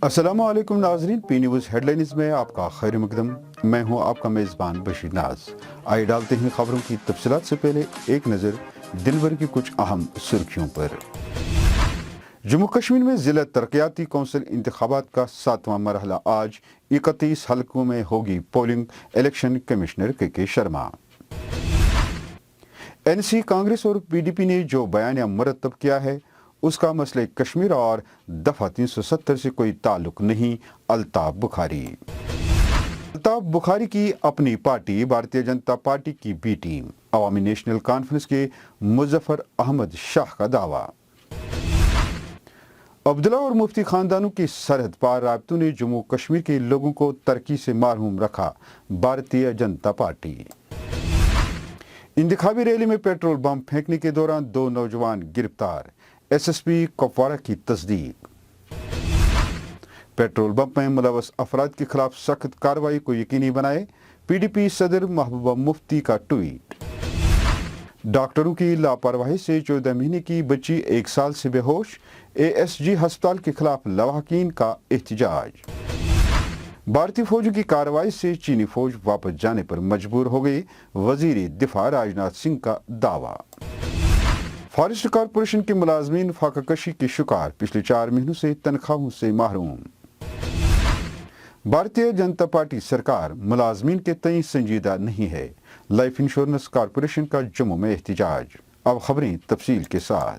अस्सलाम वालेकुम नाजरीन, पी न्यूज़ हेडलाइंस में आपका खैर मकदम। मैं हूं आपका मेज़बान बशीर नाज। आइए डालते हैं खबरों की तफसीलात से पहले एक नज़र दिन भर की कुछ अहम सुर्खियों पर। जम्मू कश्मीर में ज़िला तरक्याती कौंसिल इंतखाबात का 7वां मरहला आज 31 हलकों में होगी पोलिंग। इलेक्शन कमिश्नर के शर्मा। एनसी, कांग्रेस और पीडीपी ने जो बयानिया मुरतब किया है उसका मसले कश्मीर और दफा 370 से कोई ताल्लुक नहीं। अल्ताफ बुखारी। अल्ताफ बुखारी की अपनी पार्टी भारतीय जनता पार्टी की बी टीम। अवामी नेशनल कॉन्फ्रेंस के मुजफ्फर अहमद शाह का दावा। अब्दुल्ला और मुफ्ती खानदानों की सरहद पार राबतों ने जम्मू कश्मीर के लोगों को तरक्की से महरूम रखा। भारतीय जनता पार्टी। इंतखाबी रैली में पेट्रोल बम फेंकने के दौरान 2 नौजवान गिरफ्तार। एसएसपी कुपवाड़ा की तस्दीक। पेट्रोल बम में मुलव्वस अफराद के खिलाफ सख्त कार्रवाई को यकीनी बनाए। पीडीपी सदर महबूबा मुफ्ती का ट्वीट। डॉक्टरों की लापरवाही से 14 महीने की बच्ची 1 साल से बेहोश। एएसजी अस्पताल के खिलाफ लवाहकीन का एहतजाज। भारतीय फौज की कार्रवाई से चीनी फौज वापस जाने पर मजबूर हो गई। वजीर दिफा राजनाथ सिंह का दावा। फॉरेस्ट कॉरपोरेशन के मुलाजमीन फाका कशी के शिकार, पिछले 4 महीनों से तनख्वाहों से महरूम। भारतीय जनता पार्टी सरकार मुलाजमीन के तय संजीदा नहीं है। लाइफ इंश्योरेंस कॉरपोरेशन का जम्मू में एहतजाज। अब खबरें तफसील के साथ।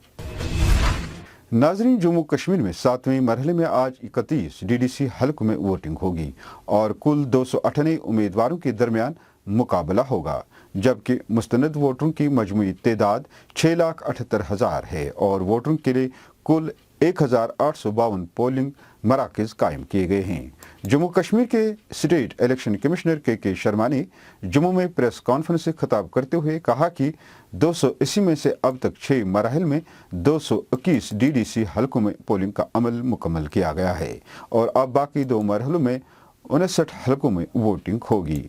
नाजरीन, जम्मू कश्मीर में 7वें मरहले में आज 31 डीडीसी हलकों में वोटिंग होगी और कुल 298 उम्मीदवारों के दरमियान मुकाबला होगा, जबकि मुस्तनद वोटरों की मजमूई तादाद 6,78,000 है और वोटरों के लिए कुल 1,852 पोलिंग मराकज़ कायम किए गए हैं। जम्मू कश्मीर के स्टेट इलेक्शन कमिश्नर के शर्मा ने जम्मू में प्रेस कॉन्फ्रेंस से खिताब करते हुए कहा कि 280 में से अब तक 6 मराहल में 221 डीडीसी हलकों में पोलिंग का अमल मुकम्मल किया गया है और अब बाकी 2 मरहलों में 59 हलकों में वोटिंग होगी।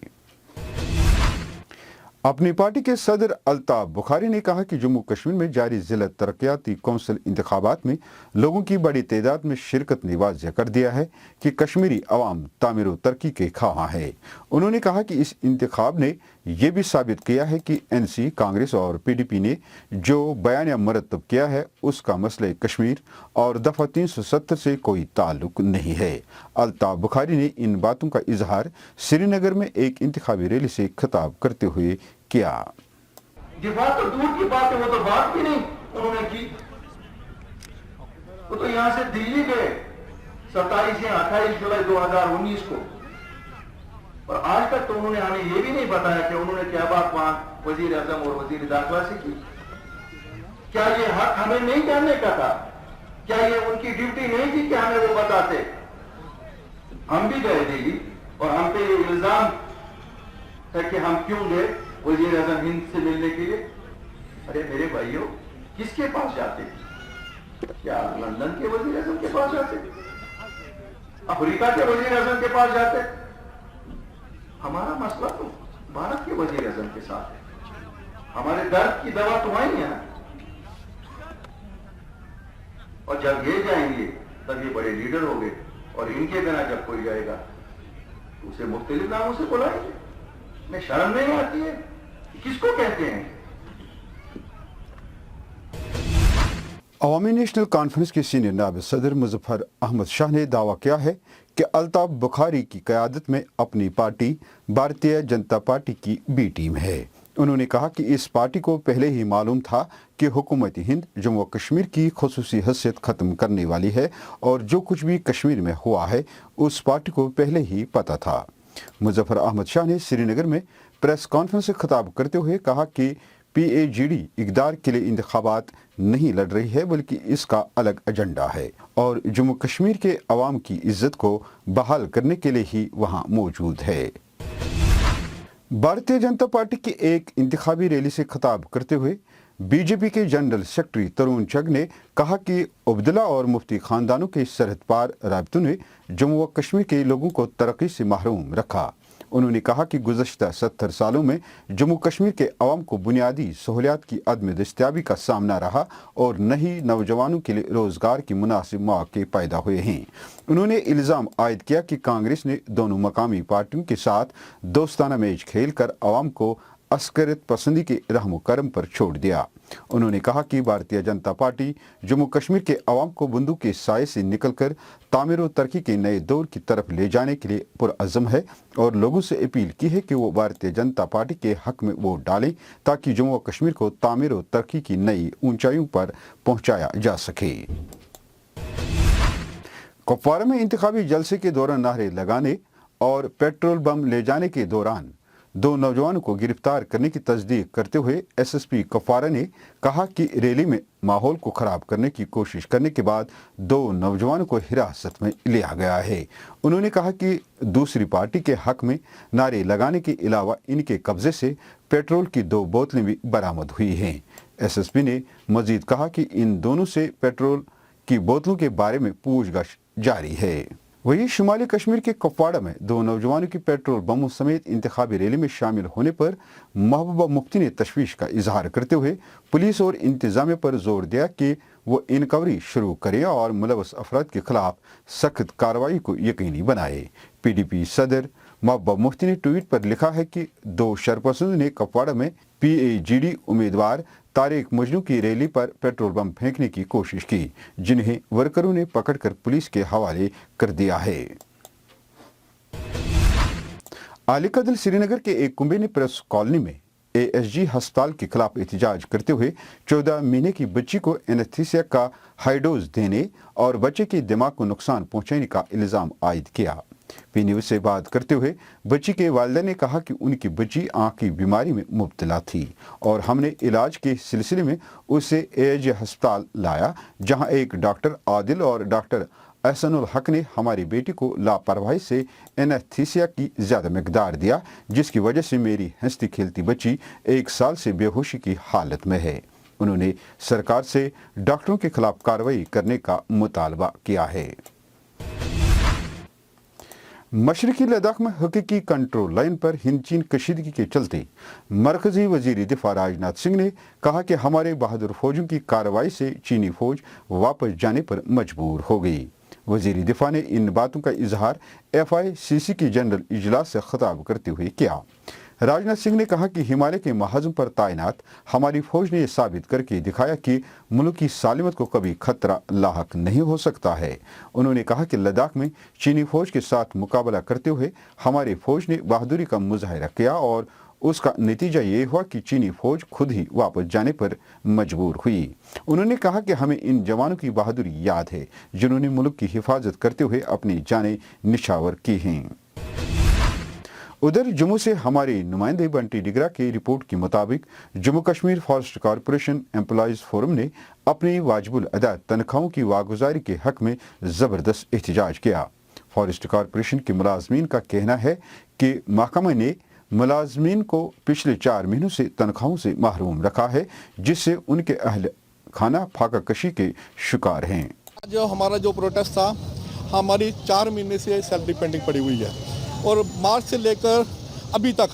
अपनी पार्टी के सदर अल्ताफ बुखारी ने कहा कि जम्मू कश्मीर में जारी जिला तरक्याती कौंसिल इंतखाबात में लोगों की बड़ी तादाद में शिरकत ने वाज़ेह कर दिया है कि कश्मीरी अवाम तामीर व तरक्की के ख्वाह है। उन्होंने कहा कि इस इंतखाब ने यह भी साबित किया है कि एनसी, कांग्रेस और पीडीपी ने जो बयानिया मुरतब किया है उसका मसले कश्मीर और दफा 370 से कोई ताल्लुक नहीं है। अल्ताफ बुखारी ने इन बातों का इजहार श्रीनगर में एक इंतखाबी रैली से खिताब करते हुए किया। दिफा तो दूर की बात है, वो तो बात भी नहीं उन्होंने की। वो तो यहां से दिल्ली गए 27 या 28 जुलाई 2019 को, और आज तक तो उन्होंने हमें ये भी नहीं बताया कि उन्होंने क्या बात वहां वजीर आजम और वजीर दाखिला से की। क्या ये हक हमें नहीं जानने का था? क्या ये उनकी ड्यूटी नहीं थी कि हमें वो बताते? हम भी गए दिल्ली और हम पे ये इल्जाम है कि हम क्यों गए वजीर आजम हिंद से मिलने के लिए। अरे मेरे भाइयों, किसके पास जाते? क्या लंदन के वजीर आजम के पास जाते? अफ्रीका के वजीर आजम के पास जाते? हमारा मसला तो भारत के वजीर आजम के साथ है। हमारे दर्द की दवा तो आई है, और जब ये जाएंगे तब ये बड़े लीडर हो गए, और इनके बिना जब कोई जाएगा तो उसे मुख्तलिफ नामों से बुलाएंगे। मैं शर्म नहीं आती है? किसको कहते हैं? अवामी नेशनल कॉन्फ्रेंस के सीनियर नायब सदर मुजफ्फर अहमद शाह ने दावा किया है कि अल्ताफ बुखारी की क़यादत में अपनी पार्टी भारतीय जनता पार्टी की बी टीम है। उन्होंने कहा कि इस पार्टी को पहले ही मालूम था कि हुकूमत हिंद जम्मू कश्मीर की खुसूसी हैसियत ख़त्म करने वाली है और जो कुछ भी कश्मीर में हुआ है उस पार्टी को पहले ही पता था। मुजफ्फर अहमद शाह ने श्रीनगर में प्रेस कॉन्फ्रेंस से खिताब करते हुए कहा कि पीएजीडी इक़दार के लिए इंतखाबात नहीं लड़ रही है, बल्कि इसका अलग एजेंडा है और जम्मू कश्मीर के अवाम की इज्जत को बहाल करने के लिए ही वहाँ मौजूद है। भारतीय जनता पार्टी की एक इंतखाबी रैली से खिताब करते हुए बीजेपी के जनरल सेक्रेटरी तरुण चग ने कहा कि अब्दुल्ला और मुफ्ती खानदानों के सरहद पार राबतों ने जम्मू व कश्मीर के लोगों को तरक्की से महरूम रखा। उन्होंने कहा कि गुज़श्ता 70 सालों में जम्मू कश्मीर के अवाम को बुनियादी सहूलियात की अदम दस्तयाबी का सामना रहा और न ही नौजवानों के लिए रोज़गार की मुनासिब मौके पैदा हुए हैं। उन्होंने इल्ज़ाम आयद किया कि कांग्रेस ने दोनों मकामी पार्टियों के साथ दोस्ताना मैच खेलकर अवाम को अस्करियत पसंदी के रहम करम पर छोड़ दिया। उन्होंने कहा कि भारतीय जनता पार्टी जम्मू कश्मीर के अवाम को बंदूक के साए से निकलकर तामीर और तरक्की के नए दौर की तरफ ले जाने के लिए पुरअज़म है और लोगों से अपील की है कि वो भारतीय जनता पार्टी के हक में वोट डालें ताकि जम्मू और कश्मीर को तामीर और तरक्की की नई ऊंचाइयों पर पहुंचाया जा सके। कुपवारा में इंतखाबी जलसे के दौरान नारे लगाने और पेट्रोल बम ले जाने के दौरान 2 नौजवानों को गिरफ्तार करने की तस्दीक करते हुए एसएसपी कुपवारा ने कहा कि रैली में माहौल को खराब करने की कोशिश करने के बाद 2 नौजवानों को हिरासत में लिया गया है। उन्होंने कहा कि दूसरी पार्टी के हक में नारे लगाने के अलावा इनके कब्जे से पेट्रोल की 2 बोतलें भी बरामद हुई हैं। एसएसपी ने मजीद कहा कि इन दोनों से पेट्रोल की बोतलों के बारे में पूछताछ जारी है। वहीं शुमाली कश्मीर के कुपवाड़ा में 2 नौजवानों की पेट्रोल बमों समेत इंतखाबी रैली में शामिल होने पर महबूबा मुफ्ती ने तशवीश का इजहार करते हुए पुलिस और इंतजामिया पर जोर दिया कि वो इंक्वायरी शुरू करें और मुलव्वस अफराद के खिलाफ सख्त कार्रवाई को यकीनी बनाए। पीडीपी सदर महबूबा मुफ्ती ने ट्वीट पर लिखा है कि 2 शरपसंद ने कुपवाड़ा में पीएजीडी उम्मीदवार तारिक मजनू की रैली पर पेट्रोल बम फेंकने की कोशिश की, जिन्हें वर्करों ने पकड़कर पुलिस के हवाले कर दिया है। आलिकदल श्रीनगर के एक कुंबे ने प्रेस कॉलोनी में एएसजी अस्पताल के खिलाफ एहतजाज करते हुए 14 महीने की बच्ची को एनेस्थीसिया का हाई डोज देने और बच्चे के दिमाग को नुकसान पहुंचाने का इल्जाम आयद किया। पी न्यूज़ से बात करते हुए बच्ची के वालिदा ने कहा कि उनकी बच्ची आंख की बीमारी में मुब्तला थी और हमने इलाज के सिलसिले में उसे एएसजी अस्पताल लाया, जहां एक डॉक्टर आदिल और डॉक्टर एहसनुल हक ने हमारी बेटी को लापरवाही से एनेस्थीसिया की ज़्यादा मकदार दिया, जिसकी वजह से मेरी हंसती खेलती बच्ची 1 साल से बेहोशी की हालत में है। उन्होंने सरकार से डॉक्टरों के खिलाफ कार्रवाई करने का मुतालबा किया है। मशरकी लद्दाख में हकीकी कंट्रोल लाइन पर हिंद चीन कशीदगी के चलते मरकजी वजीर दिफा राजनाथ सिंह ने कहा कि हमारे बहादुर फौजों की कार्रवाई से चीनी फौज वापस जाने पर मजबूर हो गई। वजीर दिफा ने इन बातों का इजहार FICC की जनरल इजलास से खिताब करते हुए किया। राजनाथ सिंह ने कहा कि हिमालय के महाजम पर तैनात हमारी फौज ने यह साबित करके दिखाया कि मुल्क की सालिमत को कभी खतरा लाहक नहीं हो सकता है। उन्होंने कहा कि लद्दाख में चीनी फौज के साथ मुकाबला करते हुए हमारी फौज ने बहादुरी का मुजाहिरा किया और उसका नतीजा ये हुआ कि चीनी फौज खुद ही वापस जाने पर मजबूर हुई। उन्होंने कहा कि हमें इन जवानों की बहादुरी याद है जिन्होंने मुल्क की हिफाजत करते हुए अपनी जानें निछावर की हैं। उधर जम्मू से हमारे नुमाइंदे बंटी डिगरा की रिपोर्ट के मुताबिक Jammu Kashmir forest corporation employees forum ने अपनी वाजिबुल अदा तनख्वाहों की वागुजारी के हक में ज़बरदस्त एहतजाज किया। फॉरेस्ट कॉरपोरेशन के मुलाजमीन का कहना है कि महकमा ने मुलाजमीन को पिछले 4 महीनों से तनख्वाहों से महरूम रखा है, जिससे उनके अहल खाना फाका कशी के शिकार हैं। जो हमारा जो प्रोटेस्ट था, हमारी 4 महीने से सैलरी पेंडिंग पड़ी हुई है और मार्च से लेकर अभी तक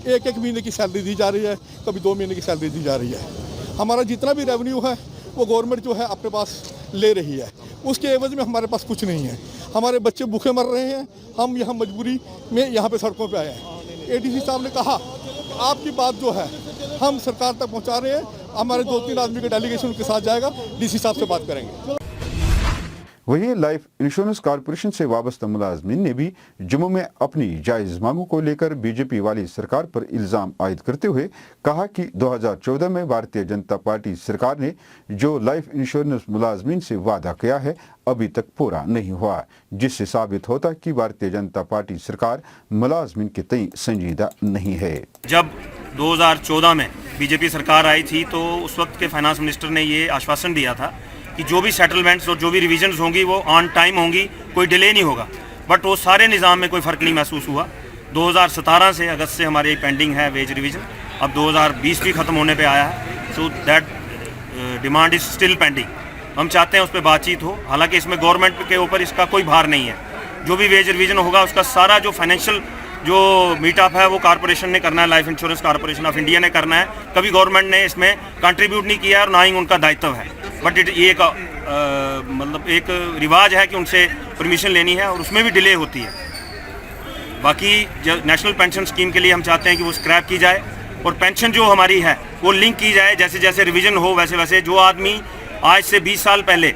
1-1 महीने की सैलरी दी जा रही है, कभी 2 महीने की सैलरी दी जा रही है। हमारा जितना भी रेवेन्यू है वो गवर्नमेंट जो है अपने पास ले रही है, उसके एवज में हमारे पास कुछ नहीं है। हमारे बच्चे भूखे मर रहे हैं, हम यहाँ मजबूरी में यहाँ पे सड़कों पे आए हैं। ADC साहब ने कहा आपकी बात जो है हम सरकार तक पहुँचा रहे हैं, हमारे 2-3 आदमी का डेलीगेशन उनके साथ जाएगा, DC साहब से बात करेंगे। वहीं लाइफ इंश्योरेंस कॉरपोरेशन से वाबस्ता मुलाजमीन ने भी जम्मू में अपनी जायज़ मांगों को लेकर बीजेपी वाली सरकार पर इल्ज़ाम आयद करते हुए कहा कि 2014 में भारतीय जनता पार्टी सरकार ने जो लाइफ इंश्योरेंस मुलाजमीन से वादा किया है अभी तक पूरा नहीं हुआ, जिससे साबित होता कि भारतीय जनता पार्टी सरकार मुलाजमीन के तय संजीदा नहीं है। जब 2014 में बीजेपी सरकार आई थी तो उस वक्त के फाइनेंस मिनिस्टर ने ये आश्वासन दिया था कि जो भी सेटलमेंट्स और जो भी रिविजन्स होंगी वो ऑन टाइम होंगी, कोई डिले नहीं होगा। बट वो सारे निज़ाम में कोई फ़र्क नहीं महसूस हुआ। 2017 से अगस्त से हमारी पेंडिंग है वेज रिवीजन, अब 2020 भी ख़त्म होने पे आया है। So that demand is still pending. हम चाहते हैं उस पर बातचीत हो, हालांकि इसमें गवर्नमेंट के ऊपर इसका कोई भार नहीं है। जो भी वेज रिवीजन होगा उसका सारा जो फाइनेंशियल जो मीटअप है वो कॉरपोरेशन ने करना है, life insurance corporation of India ने करना है, कभी गवर्नमेंट ने इसमें कंट्रीब्यूट नहीं किया और ना ही उनका दायित्व है। बट ये एक मतलब एक रिवाज है कि उनसे परमिशन लेनी है और उसमें भी डिले होती है। बाकी नेशनल पेंशन स्कीम के लिए हम चाहते हैं कि वो स्क्रैप की जाए और पेंशन जो हमारी है वो लिंक की जाए, जैसे जैसे रिवीजन हो वैसे वैसे। जो आदमी आज से 20 साल पहले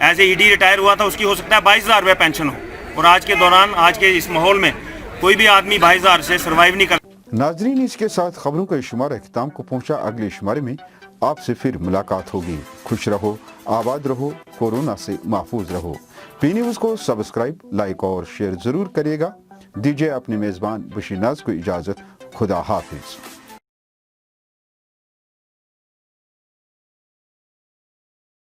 एज ए ईडी रिटायर हुआ था उसकी हो सकता है 22,000 रुपये पेंशन हो, और आज के दौरान आज के इस माहौल में कोई भी आदमी 22,000 से सर्वाइव नहीं कर। नाजरीन, इसके साथ खबरों का शुमारा इख्तिताम को पहुंचा। अगले शुमारे में आपसे फिर मुलाकात होगी। खुश रहो, आबाद रहो, कोरोना से महफूज रहो। पी न्यूज़ को सब्सक्राइब, लाइक और शेयर जरूर करिएगा। दीजिए अपने मेज़बान बशीर नाज को इजाज़त। खुदा हाफिज।